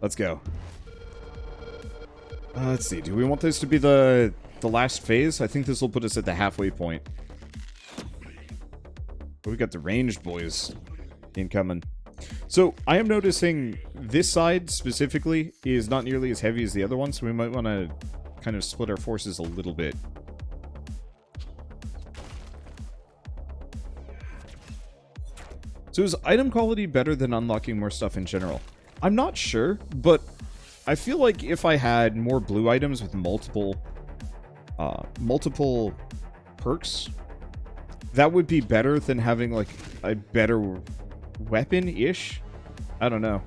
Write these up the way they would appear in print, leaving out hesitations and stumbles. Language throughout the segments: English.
Let's go. Let's see. Do we want this to be the last phase? I think this will put us at the halfway point. But we got the ranged boys incoming. So, I am noticing this side, specifically, is not nearly as heavy as the other one, so we might want to kind of split our forces a little bit. So is item quality better than unlocking more stuff in general? I'm not sure, but I feel like if I had more blue items with multiple perks, that would be better than having, like, a better weapon-ish? I don't know.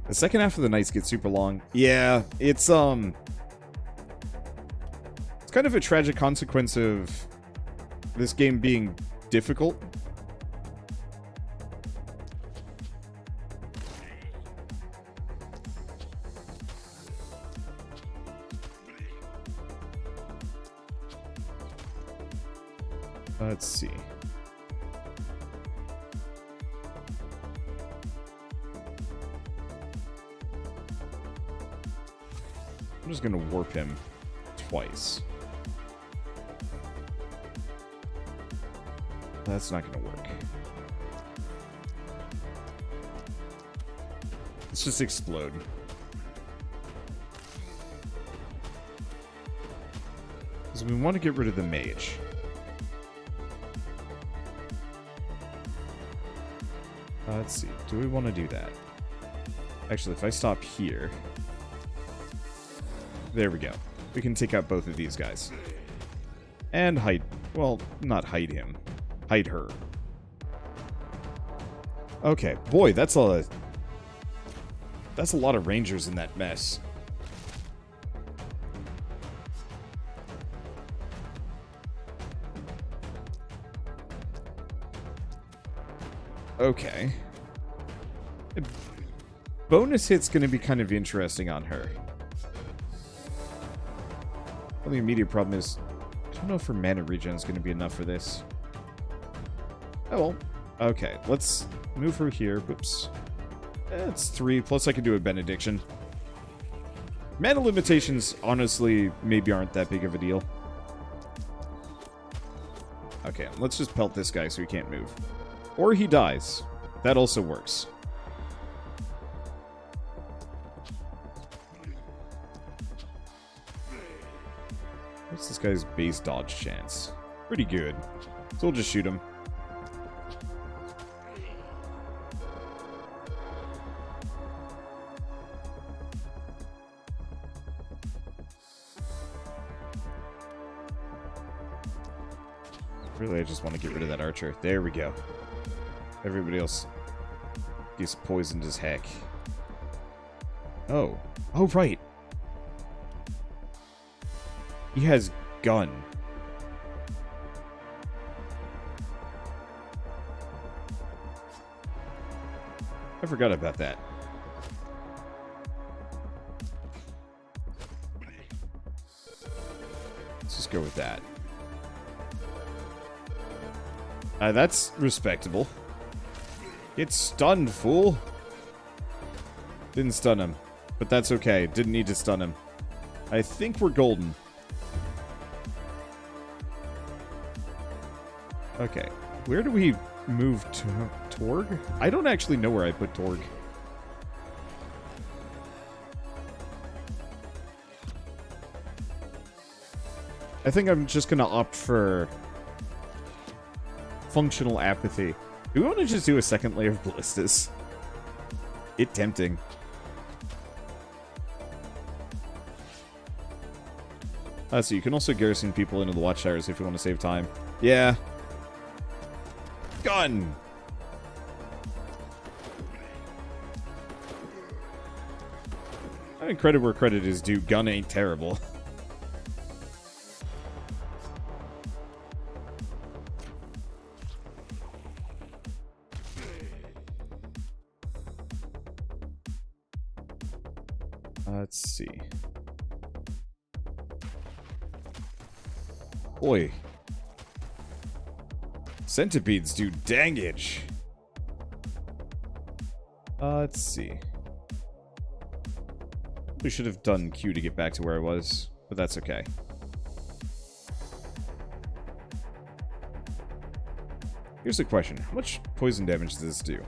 The second half of the nights gets super long. Yeah, it's kind of a tragic consequence of this game being difficult. Let's see. I'm just gonna warp him twice. That's not gonna work. Let's just explode. Because we want to get rid of the mage. Let's see. Do we want to do that? Actually, if I stop here... There we go. We can take out both of these guys. And hide... Well, not hide him. Hide her. Okay. Boy, that's a... That's a lot of rangers in that mess. Okay. Bonus hit's going to be kind of interesting on her. Only immediate problem is, I don't know if her mana regen is going to be enough for this. Oh well. Okay, let's move her here. Whoops. That's 3, plus I can do a benediction. Mana limitations, honestly, maybe aren't that big of a deal. Okay, let's just pelt this guy so he can't move. Or he dies. That also works. What's this guy's base dodge chance? Pretty good. So we'll just shoot him. Really, I just want to get rid of that archer. There we go. Everybody else gets poisoned as heck. Oh. Oh, right. He has gun. I forgot about that. Let's just go with that. That's respectable. Get stunned, fool. Didn't stun him. But that's okay. Didn't need to stun him. I think we're golden. Okay. Where do we move to Torg? I don't actually know where I put Torg. I think I'm just gonna opt for functional apathy. Do we want to just do a second layer of ballistas? It's tempting. So you can also garrison people into the watchtowers if you want to save time. Yeah. Gun! I mean, credit where credit is due. Gun ain't terrible. Let's see. Boy. Centipedes do dangage. Let's see. We should have done Q to get back to where I was, but that's okay. Here's a question. How much poison damage does this do?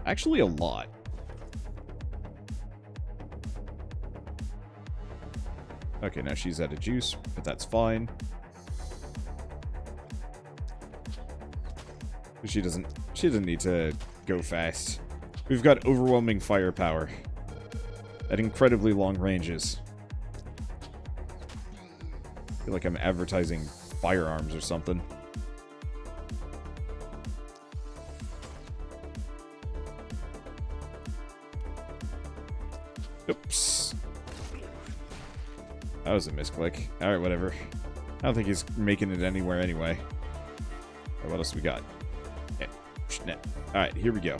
Actually, a lot. Okay, now she's out of juice, but that's fine. She doesn't need to go fast. We've got overwhelming firepower at incredibly long ranges. I feel like I'm advertising firearms or something. Oops. That was a misclick. Alright, whatever. I don't think he's making it anywhere anyway. Right, what else we got? Yeah. Alright, here we go.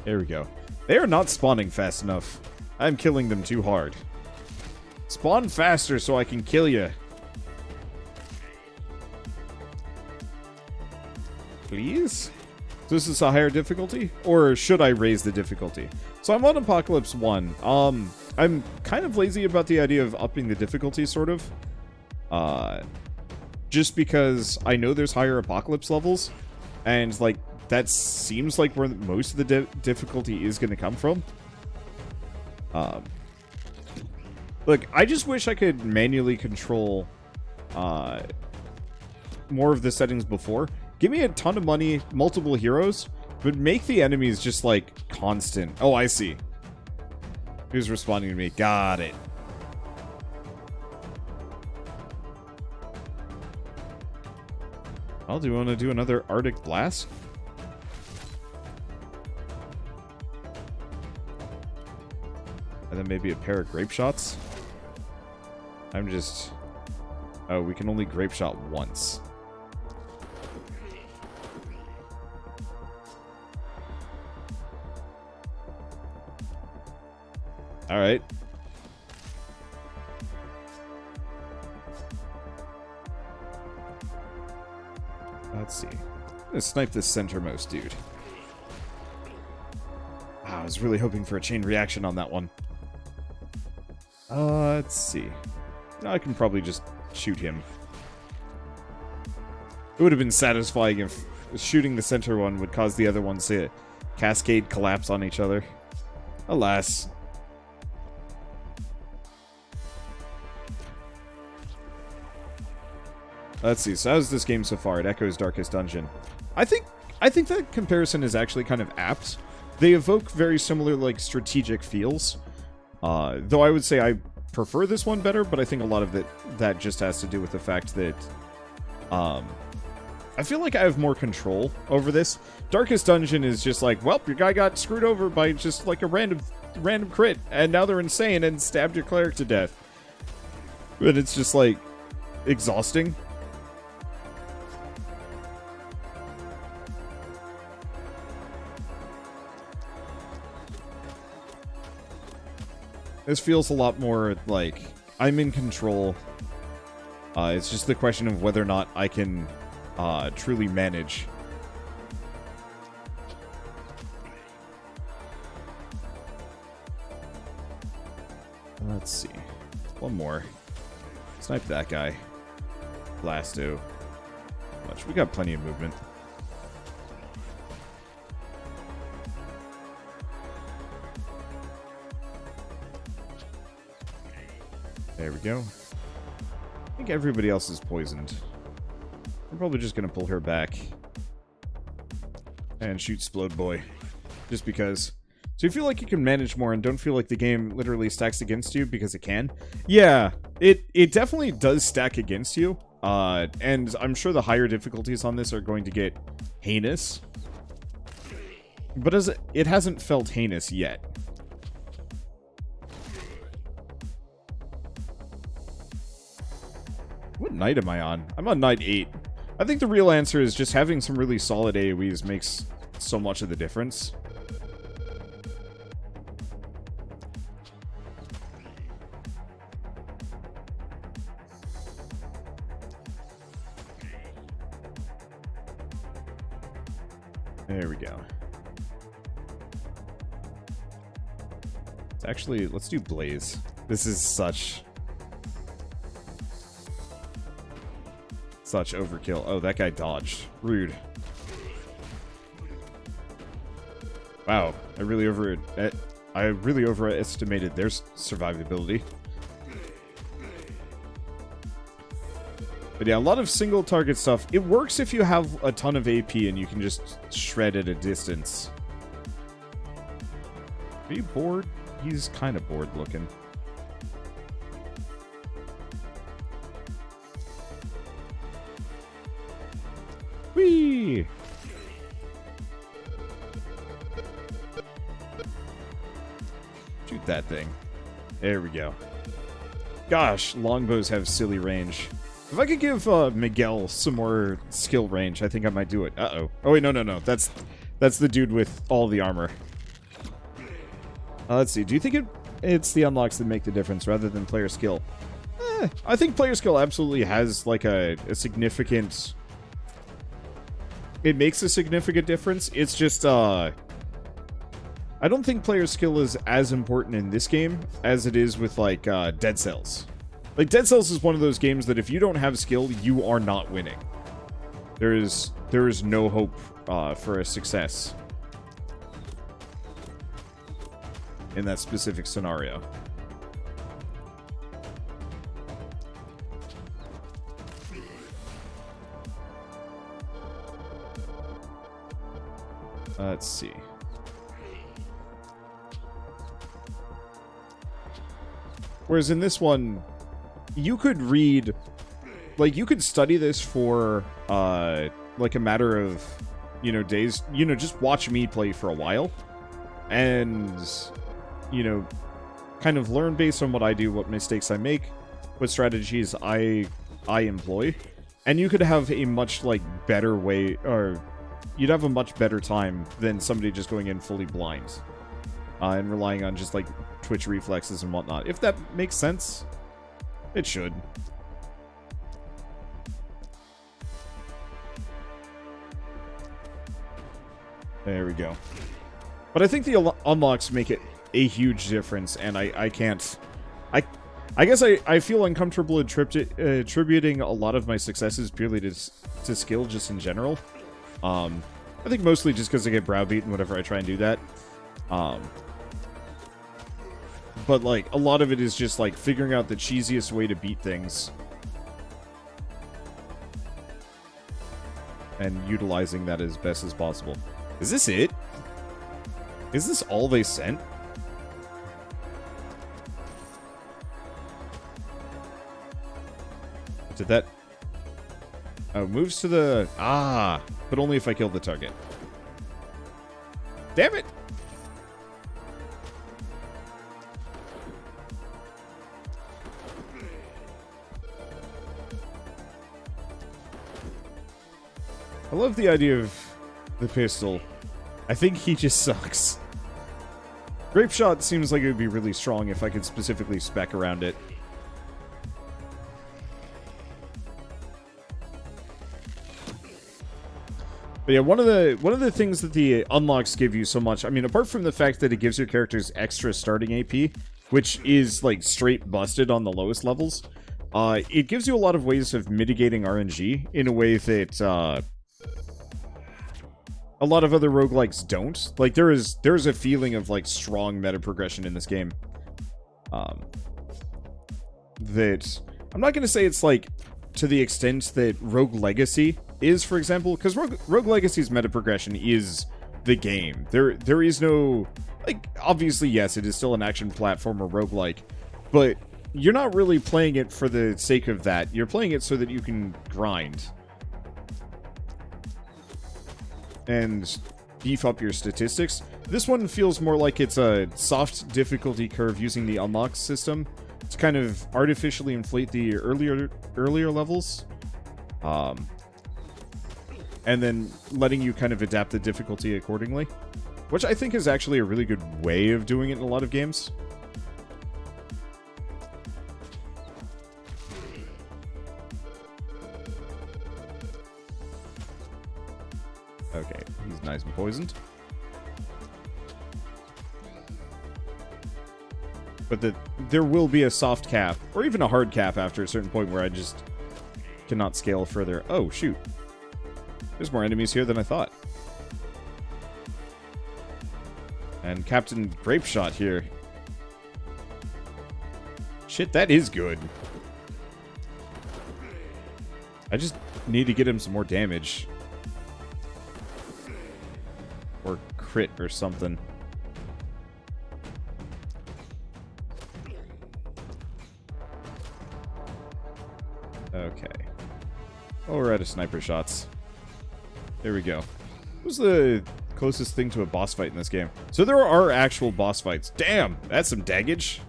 There we go. They are not spawning fast enough. I'm killing them too hard. Spawn faster so I can kill you. Please? So this is a higher difficulty? Or should I raise the difficulty? So I'm on Apocalypse 1. I'm kind of lazy about the idea of upping the difficulty, sort of. Just because I know there's higher Apocalypse levels. And, like, that seems like where most of the difficulty is going to come from. Look, I just wish I could manually control more of the settings before. Give me a ton of money, multiple heroes, but make the enemies just, like, constant. Oh, I see. Who's responding to me? Got it. Well, do you want to do another Arctic Blast? And then maybe a pair of grape shots? I'm just... Oh, we can only grape shot once. Alright. Let's see. I'm gonna snipe this centermost dude. Wow, I was really hoping for a chain reaction on that one. Let's see. I can probably just shoot him. It would have been satisfying if shooting the center one would cause the other ones to cascade collapse on each other. Alas. Let's see. So how's this game so far? It echoes Darkest Dungeon. I think that comparison is actually kind of apt. They evoke very similar, like, strategic feels. Though I would say I prefer this one better, but I think a lot of that just has to do with the fact that I feel like I have more control over this. Darkest Dungeon is just like, well, your guy got screwed over by just like a random crit, and now they're insane and stabbed your cleric to death. But it's just like exhausting. This feels a lot more like I'm in control. It's just the question of whether or not I can truly manage. Let's see. One more. Snipe that guy. Blasto. Much. We got plenty of movement. There we go. I think everybody else is poisoned. I'm probably just going to pull her back. And shoot Splode Boy. Just because. So you feel like you can manage more and don't feel like the game literally stacks against you because it can? Yeah, it definitely does stack against you. And I'm sure the higher difficulties on this are going to get heinous. But it hasn't felt heinous yet. What night am I on? I'm on night 8. I think the real answer is just having some really solid AoEs makes so much of the difference. There we go. Actually, let's do Blaze. This is such overkill. Oh, that guy dodged. Rude. Wow, I really overestimated their survivability. But yeah, a lot of single target stuff. It works if you have a ton of AP and you can just shred at a distance. Are you bored? He's kind of bored looking. Whee! Shoot that thing. There we go. Gosh, longbows have silly range. If I could give Miguel some more skill range, I think I might do it. Uh-oh. Oh, wait, no. That's the dude with all the armor. Let's see. Do you think it's the unlocks that make the difference rather than player skill? I think player skill absolutely has, like, a significant... It makes a significant difference. It's just, I don't think player skill is as important in this game as it is with, like, Dead Cells. Like, Dead Cells is one of those games that if you don't have skill, you are not winning. There is no hope for a success in that specific scenario. Let's see. Whereas in this one, you could read, like, you could study this for, like, a matter of, days. Just watch me play for a while. And, kind of learn based on what I do, what mistakes I make, what strategies I employ. And you could have a much, like, better way, or you'd have a much better time than somebody just going in fully blind. And relying on just, like, twitch reflexes and whatnot. If that makes sense, it should. There we go. But I think the unlocks make it a huge difference, and I can't... I guess I feel uncomfortable attributing a lot of my successes purely to skill, just in general. I think mostly just because I get browbeaten whenever I try and do that. But, like, a lot of it is just, like, figuring out the cheesiest way to beat things. And utilizing that as best as possible. Is this it? Is this all they sent? Did that... Oh, moves to the... Ah! But only if I kill the target. Damn it! I love the idea of the pistol. I think he just sucks. Grape shot seems like it would be really strong if I could specifically spec around it. But yeah, one of the things that the unlocks give you so much, I mean, apart from the fact that it gives your characters extra starting AP, which is, like, straight busted on the lowest levels, it gives you a lot of ways of mitigating RNG in a way that, a lot of other roguelikes don't. Like, there's a feeling of, like, strong meta progression in this game. That... I'm not going to say it's, like, to the extent that Rogue Legacy is, for example, because Rogue Legacy's meta progression is the game. There is no... Like, obviously, yes, it is still an action platformer roguelike, but you're not really playing it for the sake of that. You're playing it so that you can grind. And beef up your statistics. This one feels more like it's a soft difficulty curve using the unlock system to kind of artificially inflate the earlier levels. And then letting you kind of adapt the difficulty accordingly. Which I think is actually a really good way of doing it in a lot of games. Okay, he's nice and poisoned. But there will be a soft cap, or even a hard cap after a certain point where I just cannot scale further. Oh, shoot. There's more enemies here than I thought. And Captain Grapeshot here. Shit, that is good. I just need to get him some more damage. Or crit or something. Okay. Oh, we're out of sniper shots. There we go. What was the closest thing to a boss fight in this game? So there are actual boss fights. Damn, that's some daggage.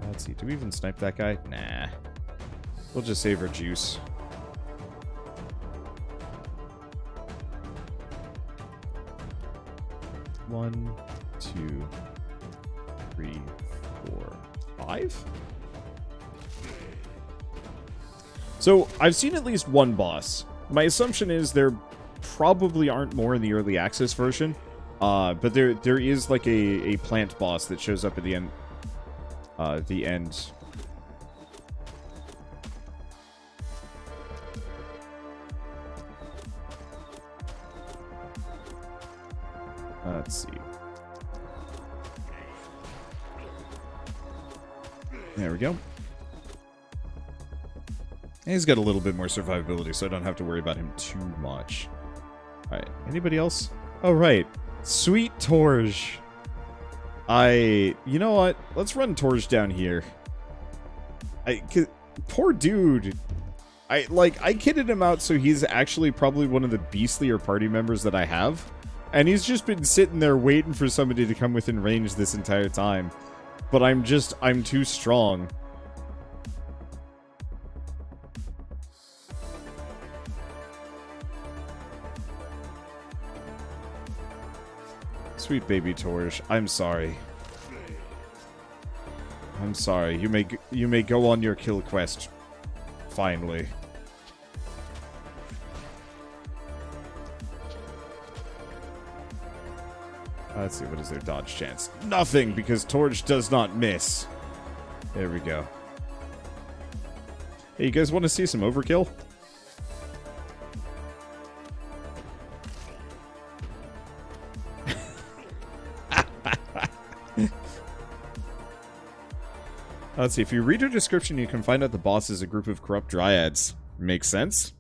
Let's see, do we even snipe that guy? Nah. We'll just save our juice. One, two, 3, 4, 5? So, I've seen at least one boss. My assumption is there probably aren't more in the early access version. But there is like a plant boss that shows up at the end. Let's see. There we go. And he's got a little bit more survivability, so I don't have to worry about him too much. Alright, anybody else? Oh, right. Sweet Torge. You know what? Let's run Torge down here. Poor dude. I kitted him out so he's actually probably one of the beastlier party members that I have. And he's just been sitting there waiting for somebody to come within range this entire time. But I'm too strong. Sweet baby Torge, I'm sorry. I'm sorry. You may go on your kill quest. Finally. Let's see, what is their dodge chance? Nothing, because Torge does not miss. There we go. Hey, you guys want to see some overkill? Let's see, if you read your description, you can find out the boss is a group of corrupt dryads. Makes sense?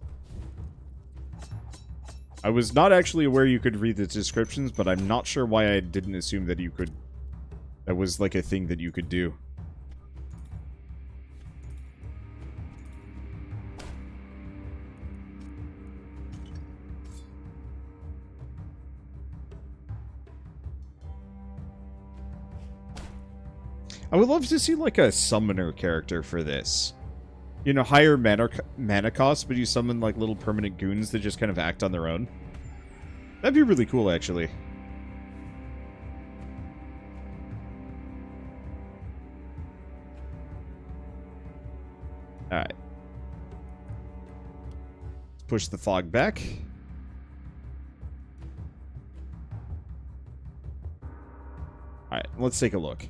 I was not actually aware you could read the descriptions, but I'm not sure why I didn't assume that you could... That was like a thing that you could do. I would love to see like a summoner character for this. You know, higher mana cost, but you summon like little permanent goons that just kind of act on their own. That'd be really cool, actually. Alright. Push the fog back. Alright, let's take a look.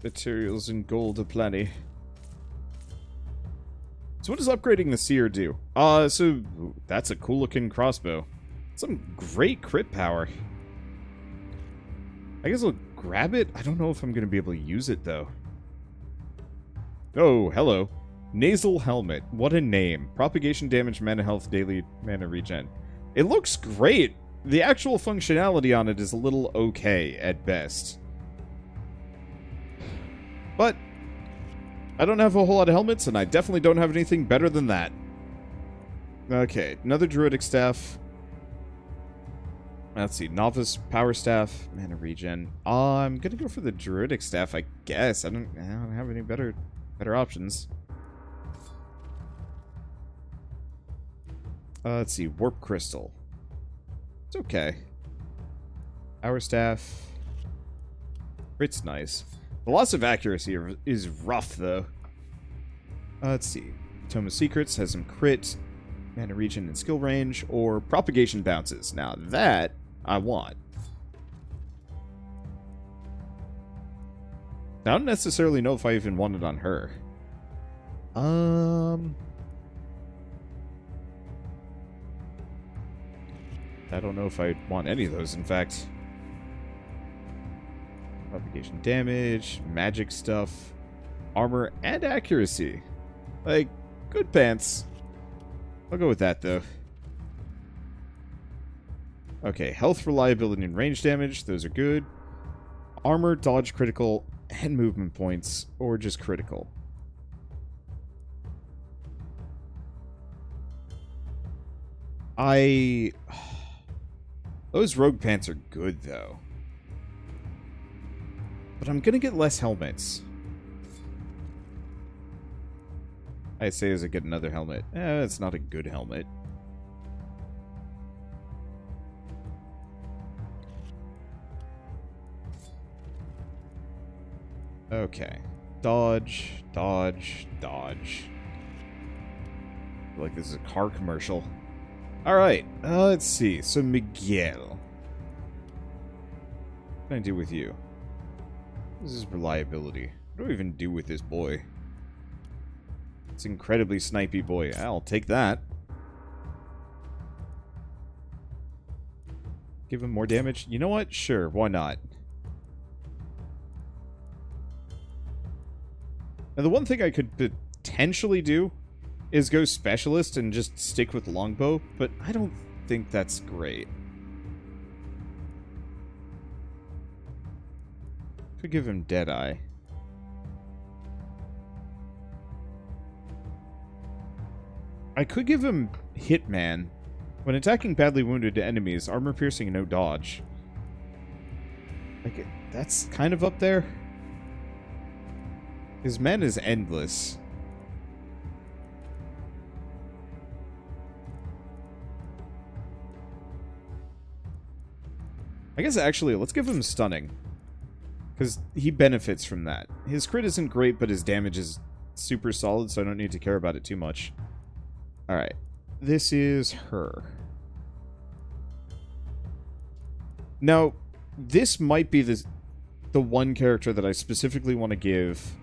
Materials and gold aplenty. So what does upgrading the seer do? So that's a cool looking crossbow. Some great crit power. I guess I'll grab it. I don't know if I'm going to be able to use it though. Oh, hello. Nasal helmet. What a name. Propagation damage, mana health, daily mana regen. It looks great. The actual functionality on it is a little okay at best. But I don't have a whole lot of helmets, and I definitely don't have anything better than that. Okay, another druidic staff. Let's see, novice power staff, mana regen. I'm gonna go for the druidic staff, I guess. I don't have any better options. Let's see, warp crystal. It's okay. Power staff. It's nice. The loss of accuracy is rough, though. Let's see. Tome of Secrets has some crit, mana regen and skill range, or propagation bounces. Now that I want. I don't necessarily know if I even want it on her. I don't know if I want any of those, in fact. Propagation damage, magic stuff, armor, and accuracy. Like, good pants. I'll go with that, though. Okay, health, reliability, and range damage. Those are good. Armor, dodge, critical, and movement points, or just critical. Those rogue pants are good, though. But I'm gonna get less helmets. I say as I get another helmet. It's not a good helmet. Okay. Dodge, dodge, dodge. I feel like this is a car commercial. Alright, let's see. So, Miguel. What can I do with you? This is reliability. What do I even do with this boy? It's an incredibly snipey boy. I'll take that. Give him more damage? You know what? Sure, why not? Now, the one thing I could potentially do is go specialist and just stick with longbow, but I don't think that's great. Could give him Deadeye. I could give him Hitman. When attacking badly wounded enemies, armor piercing and no dodge. Like, that's kind of up there. His man is endless. I guess actually, let's give him stunning. Because he benefits from that. His crit isn't great, but his damage is super solid, so I don't need to care about it too much. Alright. This is her. Now, this might be the one character that I specifically want to give...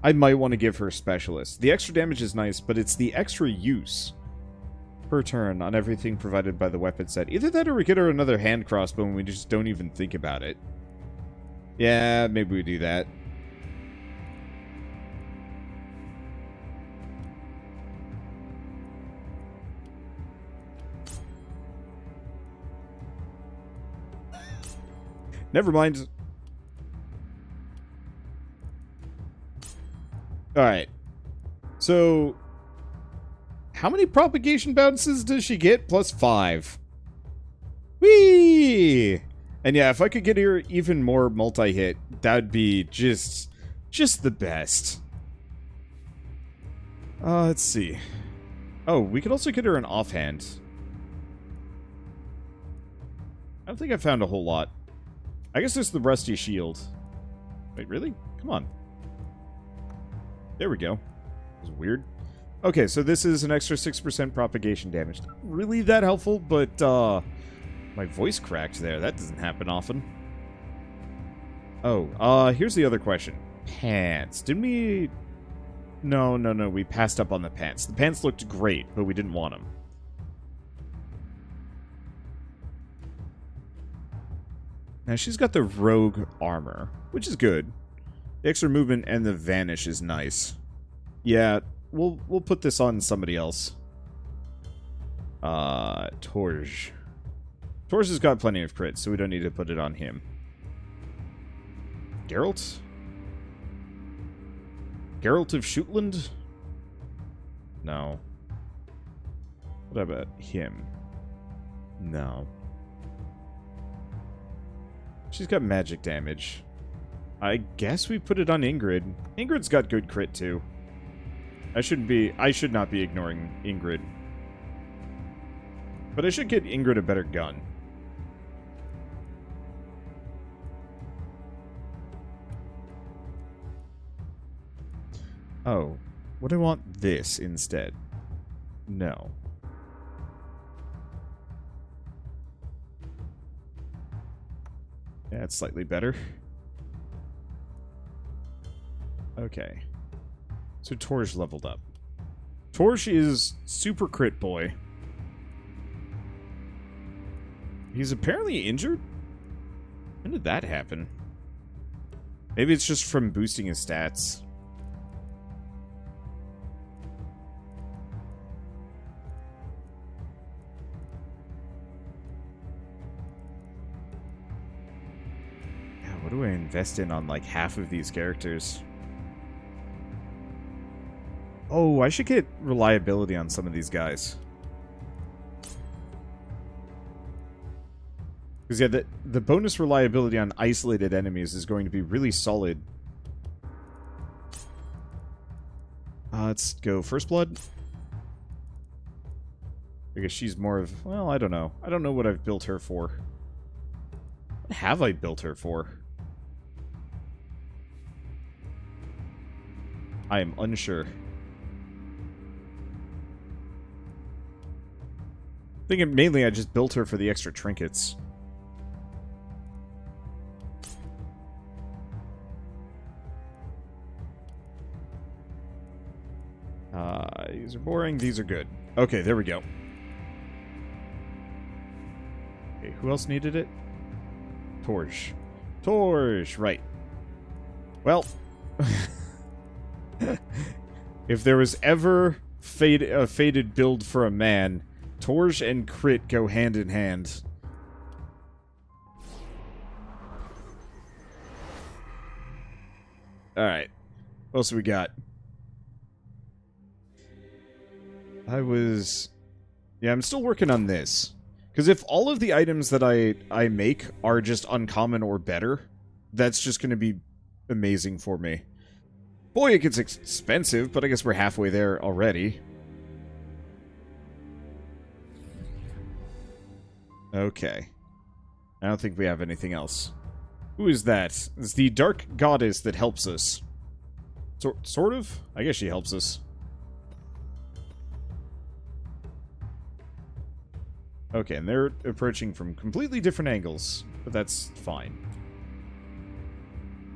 I might want to give her Specialist. The extra damage is nice, but it's the extra use per turn on everything provided by the weapon set. Either that or we get her another hand crossbow and we just don't even think about it. Yeah, maybe we do that. Never mind. Alright. So, how many propagation bounces does she get? +5. Whee! And yeah, if I could get her even more multi-hit, that'd be just the best. Let's see. Oh, we could also get her an offhand. I don't think I found a whole lot. I guess there's the rusty shield. Wait, really? Come on. There we go. That was weird. Okay, so this is an extra 6% propagation damage. Not really that helpful, but my voice cracked there. That doesn't happen often. Oh, here's the other question. Pants. Didn't we... No, we passed up on the pants. The pants looked great, but we didn't want them. Now, she's got the rogue armor, which is good. The extra movement and the vanish is nice. Yeah, we'll put this on somebody else. Torge. Torge has got plenty of crits, so we don't need to put it on him. Geralt? Geralt of Shootland? No. What about him? No. She's got magic damage. I guess we put it on Ingrid. Ingrid's got good crit too. I should not be ignoring Ingrid. But I should get Ingrid a better gun. Oh, would I want this instead? No. Yeah, it's slightly better. Okay. So Torj leveled up. Torj is super crit boy. He's apparently injured? When did that happen? Maybe it's just from boosting his stats. What do I invest in on, like, half of these characters? Oh, I should get reliability on some of these guys. Because, yeah, the bonus reliability on isolated enemies is going to be really solid. Let's go First Blood. I guess she's more of... Well, I don't know. I don't know what I've built her for. What have I built her for? I am unsure. I think mainly I just built her for the extra trinkets. These are boring, these are good. Okay, there we go. Okay, who else needed it? Torj. Torj, right. Well... if there was ever a fated build for a man, Torj and crit go hand in hand. Alright. What else we got? Yeah, I'm still working on this. Because if all of the items that I make are just uncommon or better, that's just going to be amazing for me. Boy, it gets expensive, but I guess we're halfway there already. Okay. I don't think we have anything else. Who is that? It's the dark goddess that helps us. Sort of? I guess she helps us. Okay, and they're approaching from completely different angles, but that's fine.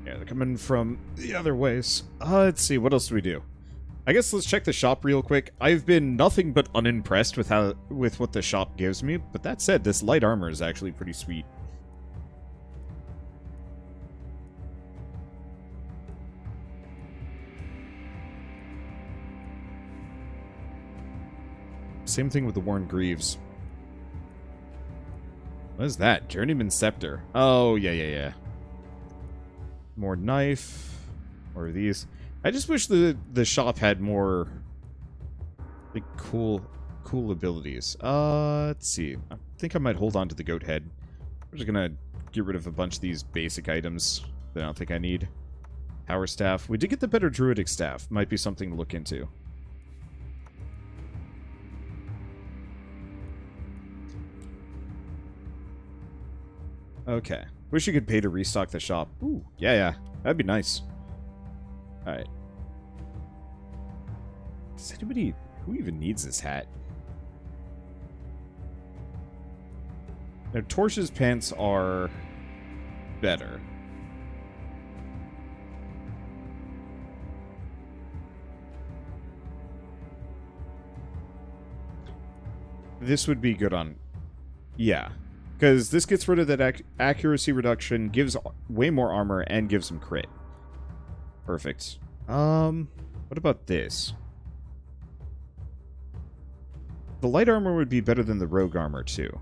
Yeah, they're coming from the other ways. Let's see, what else do we do? I guess let's check the shop real quick. I've been nothing but unimpressed with what the shop gives me, but that said, this light armor is actually pretty sweet. Same thing with the Worn Greaves. What is that? Journeyman Scepter. Oh, yeah. More knife. More of these. I just wish the shop had more, like, cool abilities. Let's see. I think I might hold on to the goat head. We're just gonna get rid of a bunch of these basic items that I don't think I need. Power staff. We did get the better druidic staff. Might be something to look into. Okay. Wish you could pay to restock the shop. Ooh, yeah. That'd be nice. Alright. Does anybody... Who even needs this hat? Now, Torch's pants are... better. This would be good on... Yeah. Because this gets rid of that accuracy reduction, gives way more armor, and gives him crit. Perfect. What about this? The light armor would be better than the rogue armor, too.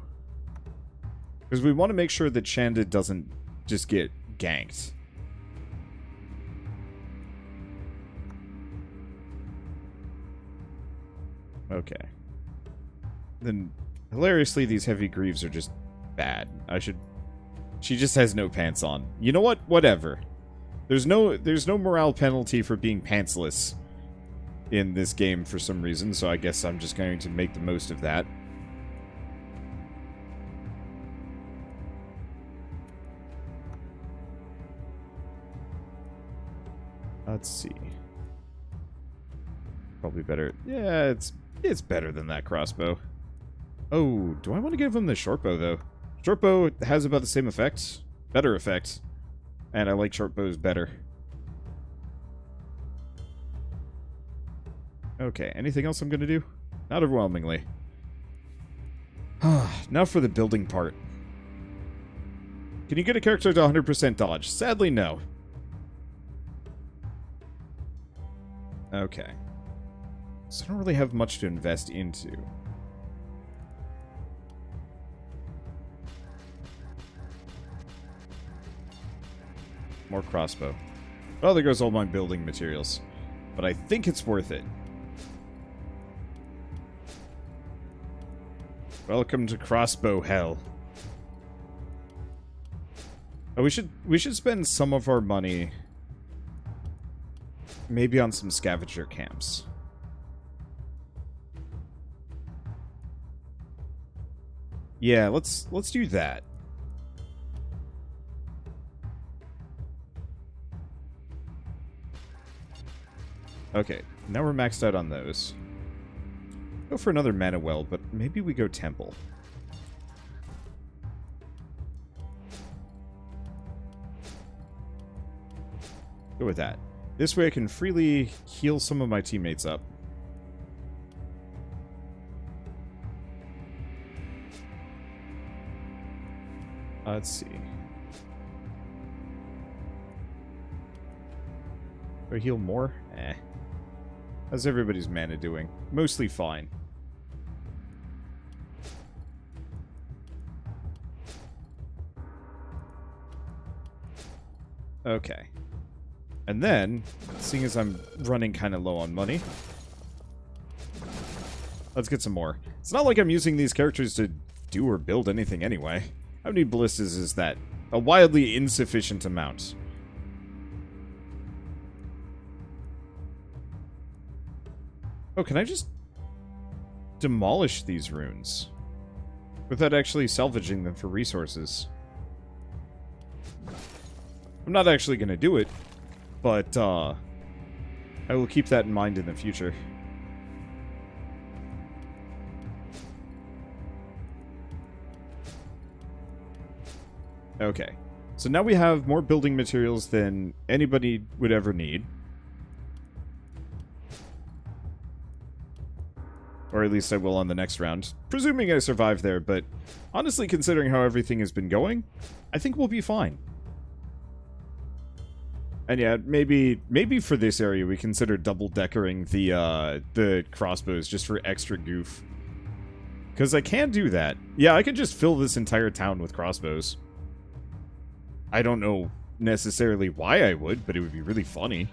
Because we want to make sure that Shanda doesn't just get ganked. Okay. Then, hilariously, these heavy greaves are just bad. She just has no pants on. You know what? Whatever. There's no morale penalty for being pantsless in this game for some reason, so I guess I'm just going to make the most of that. Let's see. Probably better. Yeah, it's better than that crossbow. Oh, do I want to give him the shortbow, though? Shortbow has about the same effect. Better effect. And I like shortbows better. Okay, anything else I'm going to do? Not overwhelmingly. Now for the building part. Can you get a character to 100% dodge? Sadly, no. Okay. So I don't really have much to invest into. More crossbow. Well, there goes all my building materials. But I think it's worth it. Welcome to crossbow hell. Oh, we should spend some of our money maybe on some scavenger camps. Yeah, let's do that. Okay, now we're maxed out on those. Go for another mana well, but maybe we go temple. Go with that. This way I can freely heal some of my teammates up. Let's see. Do I heal more? Eh. How's everybody's mana doing? Mostly fine. Okay. And then, seeing as I'm running kind of low on money, let's get some more. It's not like I'm using these characters to do or build anything anyway. How many ballistas is that? A wildly insufficient amount. Oh, can I just demolish these runes without actually salvaging them for resources? I'm not actually going to do it, but I will keep that in mind in the future. Okay, so now we have more building materials than anybody would ever need. Or at least I will on the next round. Presuming I survive there, but honestly, considering how everything has been going, I think we'll be fine. And yeah, maybe for this area we consider double-deckering the crossbows just for extra goof. Because I can do that. Yeah, I could just fill this entire town with crossbows. I don't know necessarily why I would, but it would be really funny.